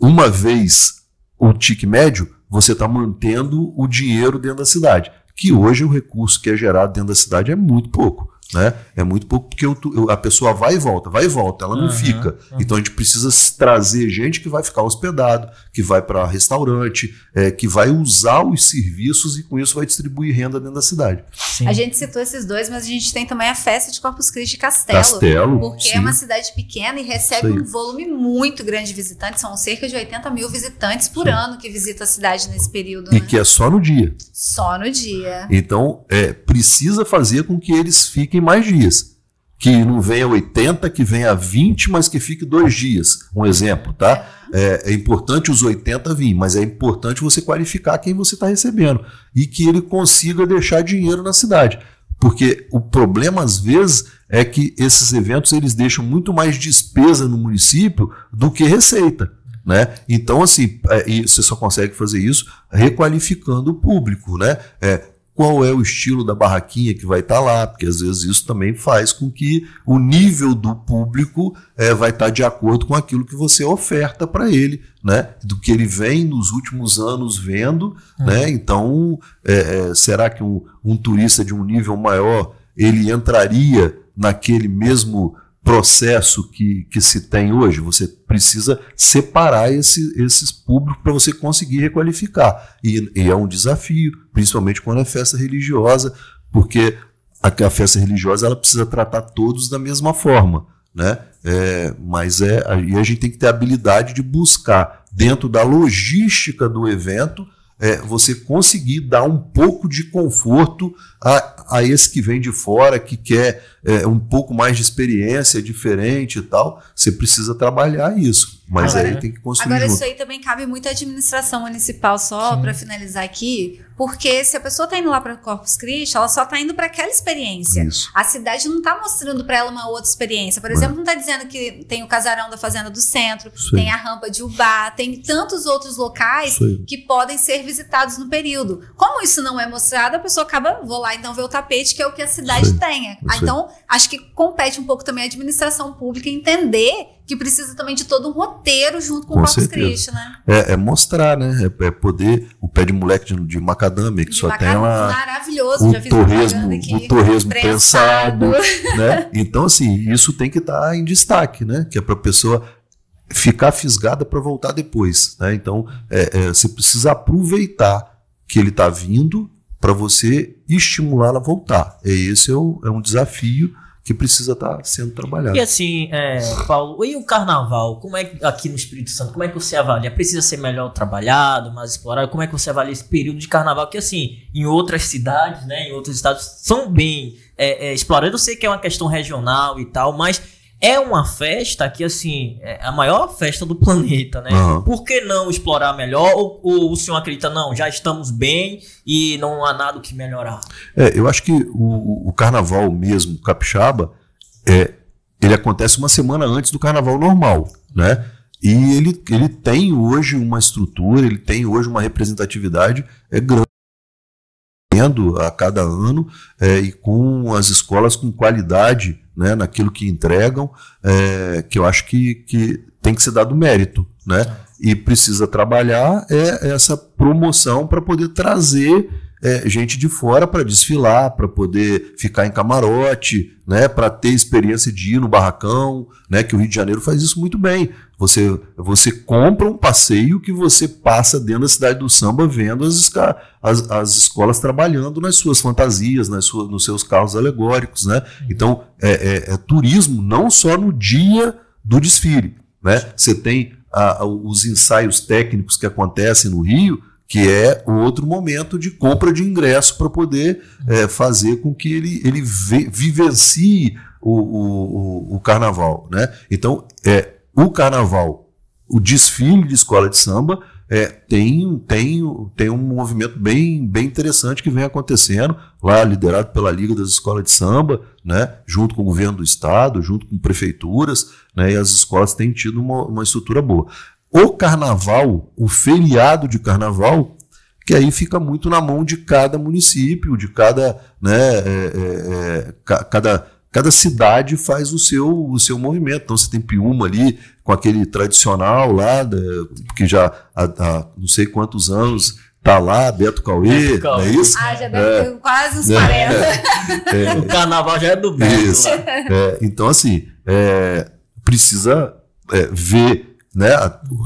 uma vez o ticket médio, você está mantendo o dinheiro dentro da cidade. Que hoje o recurso que é gerado dentro da cidade é muito pouco, né? É muito pouco porque a pessoa vai e volta, ela não fica. Então a gente precisa trazer gente que vai ficar hospedado, que vai para restaurante, que vai usar os serviços e com isso vai distribuir renda dentro da cidade. Sim. A gente citou esses dois, mas a gente tem também a festa de Corpus Christi de Castelo, porque é uma cidade pequena e recebe um volume muito grande de visitantes, são cerca de 80 mil visitantes por ano que visitam a cidade nesse período. E que é só no dia. Só no dia. Então, precisa fazer com que eles fiquem mais dias. Que não venha 80, que venha 20, mas que fique 2 dias. Um exemplo, tá? É importante os 80 vir, mas é importante você qualificar quem você está recebendo e que ele consiga deixar dinheiro na cidade. Porque o problema, às vezes, é que esses eventos eles deixam muito mais despesa no município do que receita, né? Então, assim, você só consegue fazer isso requalificando o público, né? Qual é o estilo da barraquinha que vai estar lá, porque às vezes isso também faz com que o nível do público vai estar de acordo com aquilo que você oferta para ele, né? Do que ele vem nos últimos anos vendo, né? Então, será que um turista de um nível maior, ele entraria naquele mesmo processo que se tem hoje? Você precisa separar esses públicos para você conseguir requalificar. E é um desafio, principalmente quando é festa religiosa, porque a festa religiosa ela precisa tratar todos da mesma forma, né? Mas aí a gente tem que ter a habilidade de buscar, dentro da logística do evento, você conseguir dar um pouco de conforto a esse que vem de fora, que quer um pouco mais de experiência diferente e tal. Você precisa trabalhar isso, mas aí tem que construir Agora, junto. isso aí também cabe muito à administração municipal, só para finalizar aqui, porque se a pessoa está indo lá para Corpus Christi, ela só está indo para aquela experiência. Isso. A cidade não está mostrando para ela uma outra experiência. Por exemplo, não está dizendo que tem o casarão da Fazenda do Centro, tem a rampa de Ubá, tem tantos outros locais que podem ser visitados no período. Como isso não é mostrado, a pessoa acaba, vou lá então ver o tapete, que é o que a cidade tem. Então, acho que compete um pouco também a administração pública entender que precisa também de todo um roteiro junto com o Corpus Christi, né? Mostrar, né? É poder, o pé de moleque de macadâmia, que só tem lá maravilhoso, já fiz o torresmo prensado, né? Então, assim, isso tem que estar em destaque, né? Que é para a pessoa ficar fisgada para voltar depois, né? Então, você precisa aproveitar que ele está vindo para você estimular a voltar. Esse é um desafio que precisa estar sendo trabalhado. E assim, Paulo, e o carnaval? Como é que aqui no Espírito Santo, como é que você avalia? Precisa ser melhor trabalhado, mais explorado? Como é que você avalia esse período de carnaval? Que assim, em outras cidades, né, em outros estados, são bem explorados. Eu sei que é uma questão regional e tal, mas é uma festa que, assim, é a maior festa do planeta, né? Por que não explorar melhor? Ou o senhor acredita, não, já estamos bem e não há nada o que melhorar? Eu acho que o carnaval mesmo, capixaba, ele acontece uma semana antes do carnaval normal, né? E ele tem hoje uma estrutura, ele tem hoje uma representatividade grande. tendo a cada ano, e com as escolas com qualidade, né, naquilo que entregam, que eu acho que tem que ser dado mérito, né? E precisa trabalhar essa promoção para poder trazer gente de fora para desfilar, para poder ficar em camarote, né, para ter experiência de ir no barracão, né, que o Rio de Janeiro faz isso muito bem. Você compra um passeio que você passa dentro da cidade do samba vendo as escolas trabalhando nas suas fantasias, nos seus carros alegóricos, né? Então, é turismo não só no dia do desfile, né? Você tem os ensaios técnicos que acontecem no Rio, que é o outro momento de compra de ingresso para poder fazer com que ele vivencie o carnaval, né? Então, o carnaval, o desfile de escola de samba, tem um movimento bem interessante que vem acontecendo lá, liderado pela Liga das Escolas de Samba, né, junto com o governo do estado, junto com prefeituras, né, e as escolas têm tido uma estrutura boa. O carnaval, o feriado de carnaval, que aí fica muito na mão de cada município, de cada, né, cada cidade faz o seu movimento. Então você tem Piúma ali com aquele tradicional lá, que já há não sei quantos anos está lá, Beto Cauê, não é isso? Já deve ter quase uns 40. O carnaval já é do Beto. Isso. Então, assim, precisa ver, né,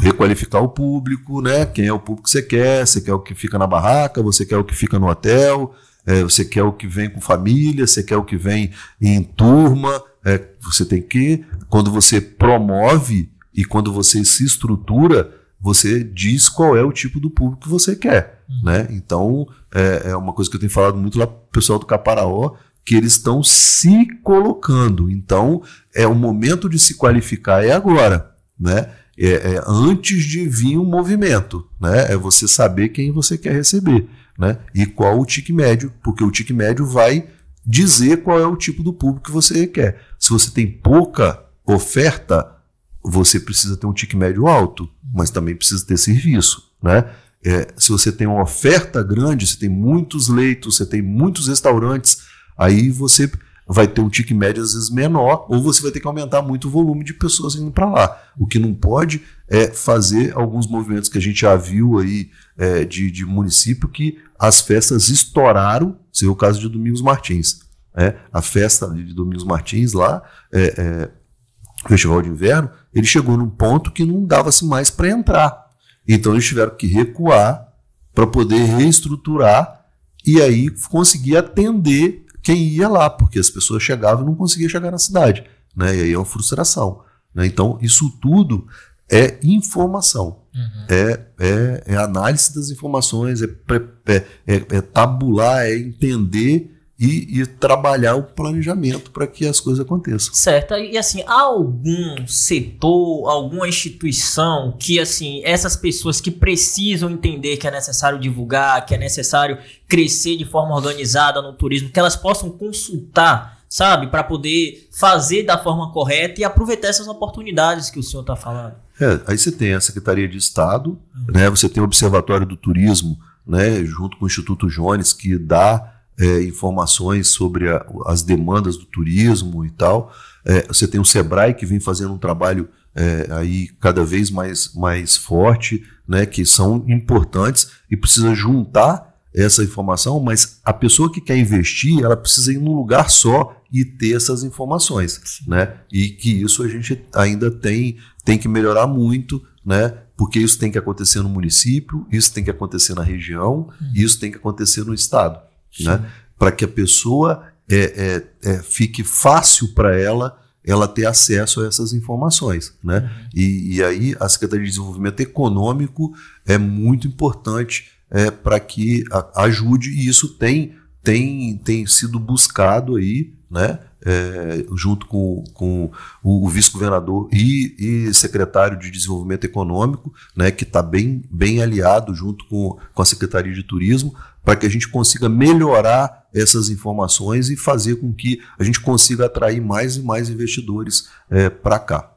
requalificar o público, né, quem é o público que você quer o que fica na barraca, você quer o que fica no hotel, você quer o que vem com família, você quer o que vem em turma, você tem que, quando você promove e quando você se estrutura, você diz qual é o tipo do público que você quer, né? Então, é uma coisa que eu tenho falado muito lá pro pessoal do Caparaó, que eles estão se colocando. Então, o momento de se qualificar é agora, né? Antes de vir um movimento, né? É você saber quem você quer receber, né? E qual o tique médio, porque o tique médio vai dizer qual é o tipo do público que você quer. Se você tem pouca oferta, você precisa ter um tique médio alto, mas também precisa ter serviço, né? Se você tem uma oferta grande, você tem muitos leitos, você tem muitos restaurantes, aí você vai ter um tique médio às vezes menor, ou você vai ter que aumentar muito o volume de pessoas indo para lá. O que não pode é fazer alguns movimentos que a gente já viu aí de município, que as festas estouraram. Você vê o caso de Domingos Martins. A festa de Domingos Martins lá, Festival de Inverno, ele chegou num ponto que não dava-se mais para entrar. Então eles tiveram que recuar para poder reestruturar e aí conseguir atender quem ia lá, porque as pessoas chegavam e não conseguiam chegar na cidade, né? E aí é uma frustração, né? Então isso tudo é informação, é análise das informações, é tabular, é entender e trabalhar o planejamento para que as coisas aconteçam. Certo. E assim, há algum setor, alguma instituição que assim, essas pessoas que precisam entender que é necessário divulgar, que é necessário crescer de forma organizada no turismo, que elas possam consultar, sabe, para poder fazer da forma correta e aproveitar essas oportunidades que o senhor está falando? Aí você tem a Secretaria de Estado, né, você tem o Observatório do Turismo, né, junto com o Instituto Jones, que dá informações sobre as demandas do turismo e tal. Você tem o Sebrae, que vem fazendo um trabalho aí cada vez mais forte, né, que são importantes e precisa juntar essa informação, mas a pessoa que quer investir, ela precisa ir num lugar só e ter essas informações, né? E que isso a gente ainda tem que melhorar muito, né? Porque isso tem que acontecer no município, isso tem que acontecer na região, isso tem que acontecer no estado, né? Para que a pessoa fique fácil para ela ter acesso a essas informações, né? E aí a Secretaria de Desenvolvimento Econômico é muito importante para que ajude, e isso tem sido buscado aí, né? Junto com o vice-governador e secretário de Desenvolvimento Econômico, né, que está bem aliado junto com a Secretaria de Turismo, para que a gente consiga melhorar essas informações e fazer com que a gente consiga atrair mais e mais investidores para cá.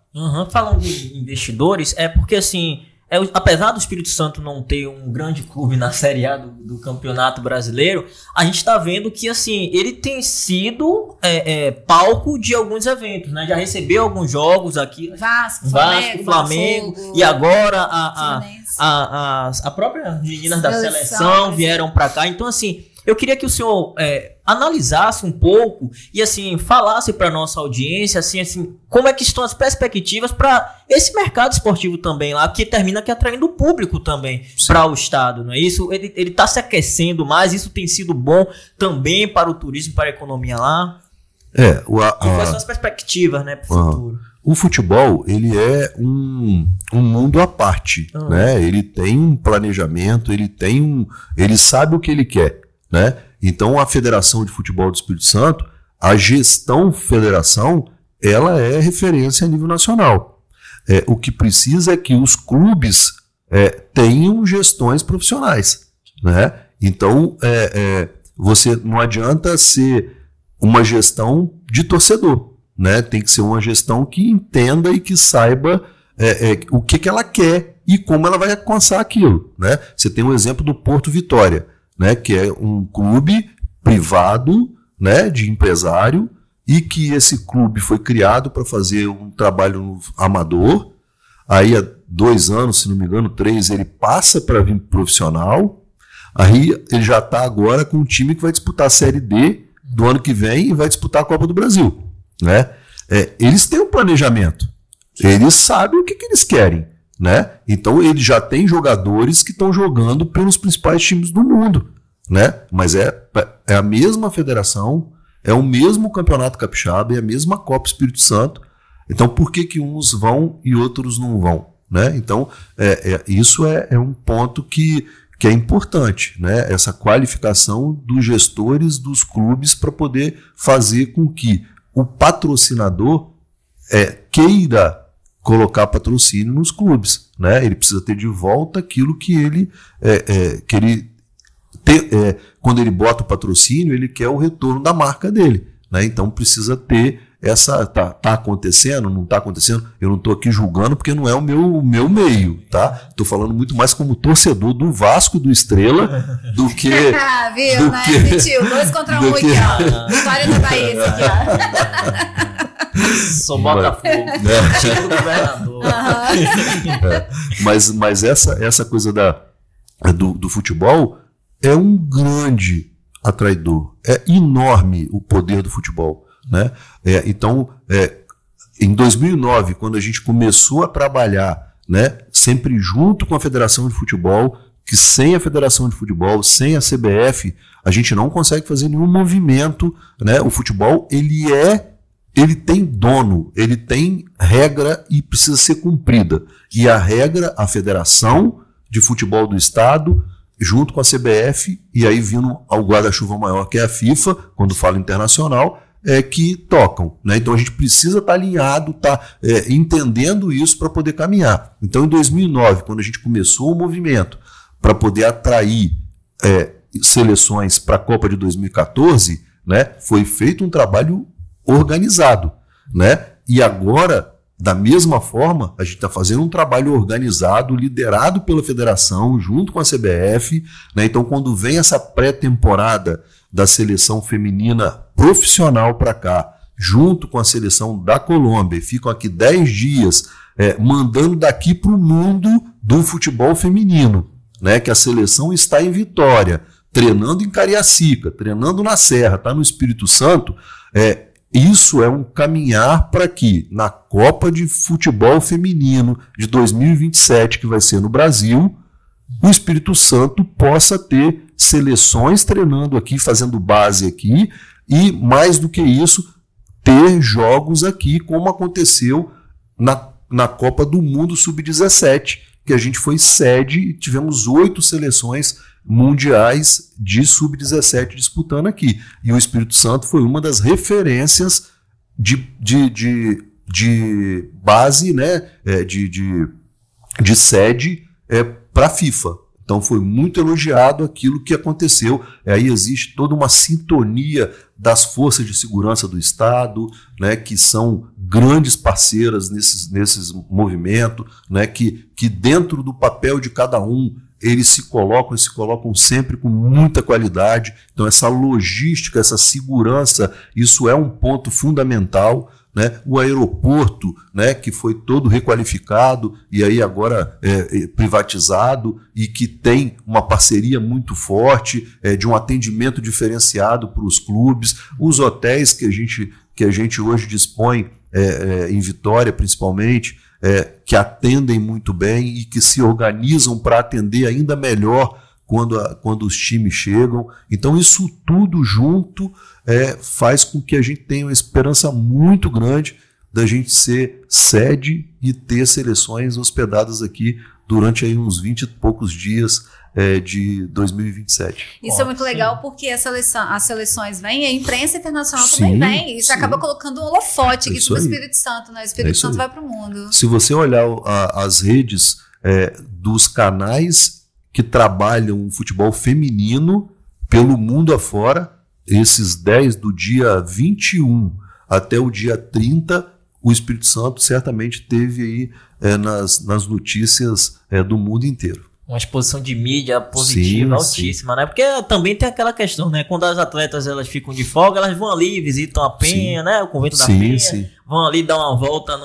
Falando de investidores, porque assim, apesar do Espírito Santo não ter um grande clube na Série A do Campeonato Brasileiro, a gente está vendo que assim, ele tem sido palco de alguns eventos, né? Já recebeu alguns jogos aqui. Vasco, Flamengo e agora a própria meninas da seleção vieram para cá. Então assim, eu queria que o senhor analisasse um pouco e assim falasse para nossa audiência assim como é que estão as perspectivas para esse mercado esportivo também lá, que termina atraindo o público também para o estado, não é isso? Ele está se aquecendo mais, isso tem sido bom também para o turismo, para a economia lá. Quais são as perspectivas, né, para o futuro? O futebol, ele é um mundo à parte, né? Ele tem um planejamento, ele sabe o que ele quer, né? Então a Federação de Futebol do Espírito Santo, a gestão federação, ela é referência a nível nacional. O que precisa é que os clubes tenham gestões profissionais, né? Então você não adianta ser uma gestão de torcedor, né? Tem que ser uma gestão que entenda e que saiba o que ela quer e como ela vai alcançar aquilo, né? Você tem um exemplo do Porto Vitória, né, que é um clube privado, né, de empresário, e que esse clube foi criado para fazer um trabalho amador. Aí há 2 anos, se não me engano, 3, ele passa para vir profissional. Aí ele já está agora com um time que vai disputar a Série D do ano que vem e vai disputar a Copa do Brasil, né? Eles têm um planejamento, eles sabem o que eles querem, né? Então ele já tem jogadores que estão jogando pelos principais times do mundo, né? Mas é a mesma federação, é o mesmo campeonato capixaba, é a mesma Copa Espírito Santo. Então por que uns vão e outros não vão, né? Então isso é um ponto que é importante, né? Essa qualificação dos gestores dos clubes para poder fazer com que o patrocinador queira colocar patrocínio nos clubes, né? Ele precisa ter de volta aquilo que ele quando ele bota o patrocínio, ele quer o retorno da marca dele, né? Então precisa ter essa, tá acontecendo, não está acontecendo. Eu não estou aqui julgando porque não é o meu meio, tá? Estou falando muito mais como torcedor do Vasco, do Estrela, do que viu, né? Sentiu 2 contra 1 aqui, ó. Vitória da Bahia, esse aqui, ó. Sou Botafogo. Time do governador. Mas essa coisa do futebol é um grande atraidor. É enorme o poder do futebol, né? Então, em 2009, quando a gente começou a trabalhar, né, sempre junto com a Federação de Futebol, que sem a Federação de Futebol, sem a CBF, a gente não consegue fazer nenhum movimento, né? O futebol, ele tem dono, ele tem regra e precisa ser cumprida. E a regra, a Federação de Futebol do Estado, junto com a CBF, e aí vindo ao guarda-chuva maior, que é a FIFA, quando fala internacional, que tocam, né? Então a gente precisa estar alinhado, entendendo isso para poder caminhar. Então em 2009, quando a gente começou o movimento para poder atrair seleções para a Copa de 2014, né, foi feito um trabalho organizado, né? E agora, da mesma forma, a gente está fazendo um trabalho organizado, liderado pela federação, junto com a CBF, né? Então, quando vem essa pré-temporada da seleção feminina profissional para cá, junto com a seleção da Colômbia, e ficam aqui 10 dias mandando daqui para o mundo do futebol feminino, né? Que a seleção está em Vitória, treinando em Cariacica, treinando na Serra, está no Espírito Santo. Isso é um caminhar para que na Copa de Futebol Feminino de 2027, que vai ser no Brasil, o Espírito Santo possa ter seleções treinando aqui, fazendo base aqui, e mais do que isso, ter jogos aqui, como aconteceu na Copa do Mundo Sub-17, que a gente foi sede e tivemos 8 seleções mundiais de Sub-17 disputando aqui. E o Espírito Santo foi uma das referências de base, né, de sede para a FIFA. Então foi muito elogiado aquilo que aconteceu. Aí existe toda uma sintonia das forças de segurança do Estado, né, que são grandes parceiras nesses movimentos, né, que dentro do papel de cada um eles se colocam sempre com muita qualidade. Então essa logística, essa segurança, isso é um ponto fundamental, né? O aeroporto, né, que foi todo requalificado e aí agora privatizado e que tem uma parceria muito forte, de um atendimento diferenciado para os clubes, os hotéis que a gente hoje dispõe em Vitória principalmente, que atendem muito bem e que se organizam para atender ainda melhor quando os times chegam. Então isso tudo junto faz com que a gente tenha uma esperança muito grande da gente ser sede e ter seleções hospedadas aqui durante aí uns 20 e poucos dias de 2027. Isso é muito legal porque as seleções vêm, a imprensa internacional também vem. Isso acaba colocando um holofote aqui sobre o Espírito Santo, né? O Espírito Santo vai para o mundo. Se você olhar as redes dos canais que trabalham o futebol feminino pelo mundo afora, esses 10 do dia 21 até o dia 30, o Espírito Santo certamente teve aí nas notícias do mundo inteiro. Uma exposição de mídia positiva, altíssima, né? Porque também tem aquela questão, né? Quando as atletas elas ficam de folga, elas vão ali, visitam a Penha, né? O convento da Penha, vão ali dar uma volta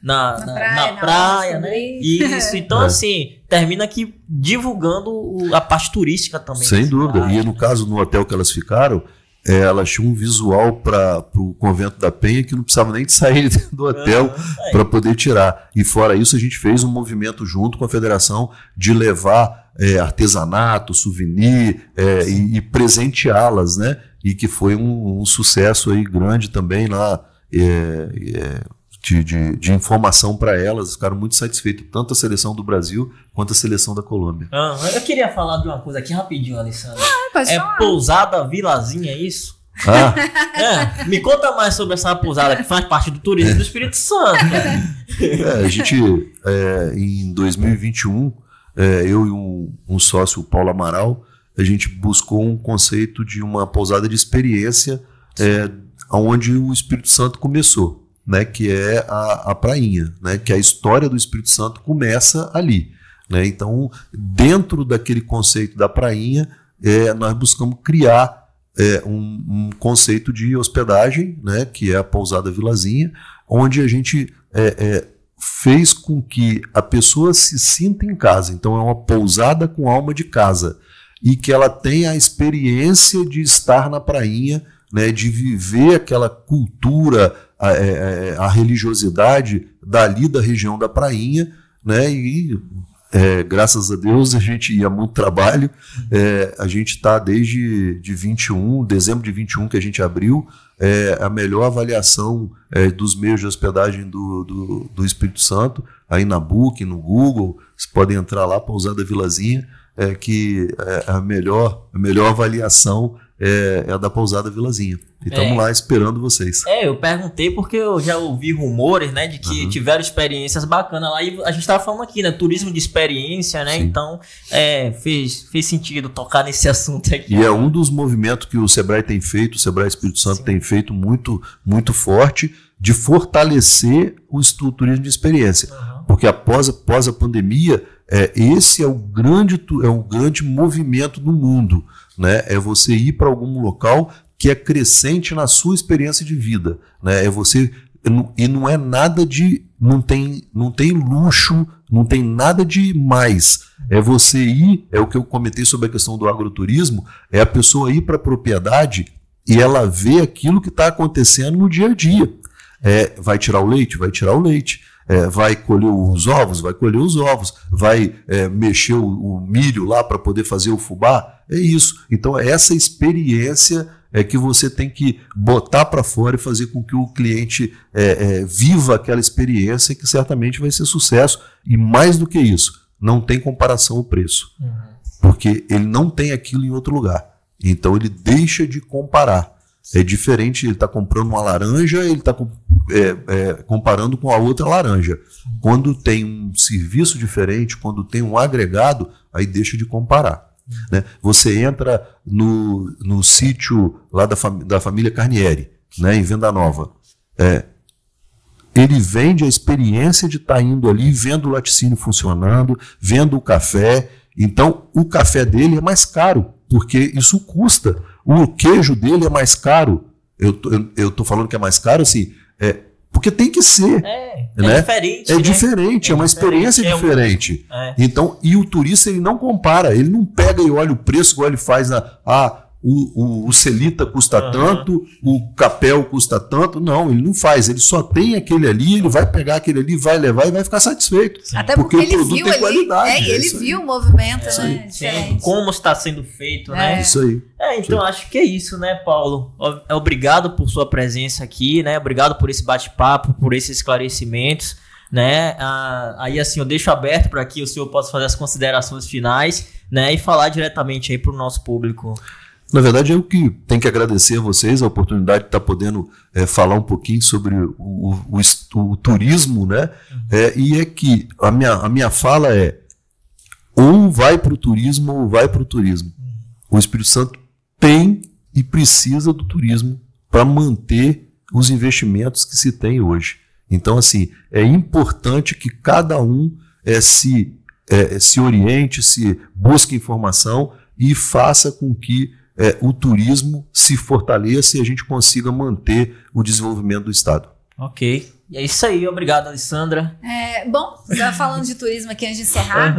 na praia, né? Isso, então assim, termina aqui divulgando a parte turística também. Sem dúvida, e no caso, no hotel que elas ficaram, elas tinham um visual para o convento da Penha que não precisava nem de sair do hotel para poder tirar. E fora isso, a gente fez um movimento junto com a federação de levar artesanato, souvenir e presenteá-las, né? E que foi um sucesso aí grande também lá de informação para elas. Ficaram muito satisfeitos, tanto a seleção do Brasil quanto a seleção da Colômbia. Eu queria falar de uma coisa aqui rapidinho, Alessandro. Pode falar. Pousada Vilazinha, é isso? Me conta mais sobre essa pousada que faz parte do turismo do Espírito Santo. A gente, em 2021, eu e um sócio, o Paulo Amaral, a gente buscou um conceito de uma pousada de experiência onde o Espírito Santo começou, né, que é a prainha, né, que a história do Espírito Santo começa ali, né? Então, dentro daquele conceito da prainha, nós buscamos criar um conceito de hospedagem, né, que é a pousada Vilazinha, onde a gente fez com que a pessoa se sinta em casa. Então, é uma pousada com alma de casa e que ela tenha a experiência de estar na prainha, né, de viver aquela cultura, a religiosidade dali da região da prainha, né, e graças a Deus a gente ia muito trabalho, a gente está desde dezembro de 21 que a gente abriu, a melhor avaliação dos meios de hospedagem do Espírito Santo, aí na Booking, no Google, vocês podem entrar lá, pousada Vilazinha, que a melhor avaliação é a da pousada Vilazinha. E estamos lá esperando vocês. Eu perguntei porque eu já ouvi rumores, né, de que tiveram experiências bacanas lá. E a gente estava falando aqui, né, turismo de experiência, né? Sim. Então fez sentido tocar nesse assunto aqui. E é um dos movimentos que o Sebrae tem feito, o Sebrae Espírito Santo tem feito muito, muito forte, de fortalecer o turismo de experiência. Porque após a pandemia, esse é um grande movimento no mundo, né? É você ir para algum local que é crescente na sua experiência de vida, né? E não é nada de, não tem luxo, não tem nada de mais. É você ir, é o que eu comentei sobre a questão do agroturismo, é a pessoa ir para a propriedade e ela vê aquilo que está acontecendo no dia a dia. Vai tirar o leite? Vai tirar o leite. Vai colher os ovos? Vai colher os ovos. Vai mexer o milho lá para poder fazer o fubá? É isso. Então, essa experiência que você tem que botar para fora e fazer com que o cliente viva aquela experiência, que certamente vai ser sucesso. E mais do que isso, não tem comparação o preço. Porque ele não tem aquilo em outro lugar. Então, ele deixa de comparar. É diferente, ele está comprando uma laranja, ele está comparando com a outra laranja. Quando tem um serviço diferente, quando tem um agregado, aí deixa de comparar. Né? Você entra no sítio lá da família Carnieri, né, em Venda Nova. Ele vende a experiência de estar indo ali, vendo o laticínio funcionando, vendo o café. Então, o café dele é mais caro, porque isso custa. O queijo dele é mais caro. Eu tô falando que é mais caro, assim, porque tem que ser. Né? Diferente. É diferente, é uma experiência diferente. Então, e o turista, ele não compara, ele não pega e olha o preço, igual ele faz o Celita custa tanto, o Capel custa tanto. Não, ele não faz, ele só tem aquele ali, ele vai pegar aquele ali, vai levar e vai ficar satisfeito. Sim. Até porque ele viu tem ali, qualidade. ele viu o movimento, né? Sim, como está sendo feito, né? Isso aí. Então acho que é isso, né, Paulo? Obrigado por sua presença aqui, né? Obrigado por esse bate-papo, por esses esclarecimentos, né? Aí assim, eu deixo aberto para que o senhor possa fazer as considerações finais, né? E falar diretamente aí para o nosso público. Na verdade, eu que tenho que agradecer a vocês a oportunidade de estar podendo falar um pouquinho sobre o turismo, né? E é que a minha fala ou vai para o turismo ou vai para o turismo. O Espírito Santo tem e precisa do turismo para manter os investimentos que se tem hoje. Então, assim, é importante que cada um se oriente, se busque informação e faça com que o turismo se fortaleça e a gente consiga manter o desenvolvimento do Estado. Ok. E é isso aí. Obrigado, Alessandra. Bom, falando de turismo aqui antes de encerrar,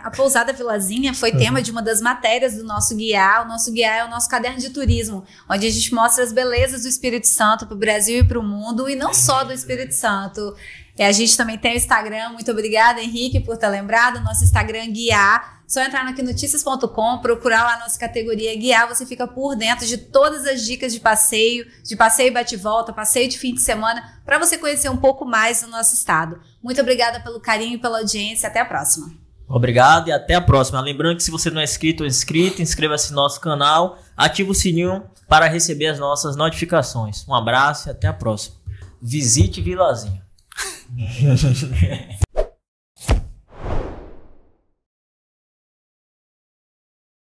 a Pousada Vilazinha foi tema de uma das matérias do nosso guiá. O nosso guiá é o nosso caderno de turismo, onde a gente mostra as belezas do Espírito Santo para o Brasil e para o mundo, e não só do Espírito Santo. A gente também tem o Instagram. Muito obrigada, Henrique, por ter lembrado. Nosso Instagram guiá. Só entrar no aquinoticias.com, procurar lá a nossa categoria guiar, você fica por dentro de todas as dicas de passeio bate-volta, passeio de fim de semana, para você conhecer um pouco mais do nosso estado. Muito obrigada pelo carinho e pela audiência. Até a próxima. Obrigado e até a próxima. Lembrando que se você não é inscrito ou inscrita, inscreva-se no nosso canal, ative o sininho para receber as nossas notificações. Um abraço e até a próxima. Visite Vilazinha.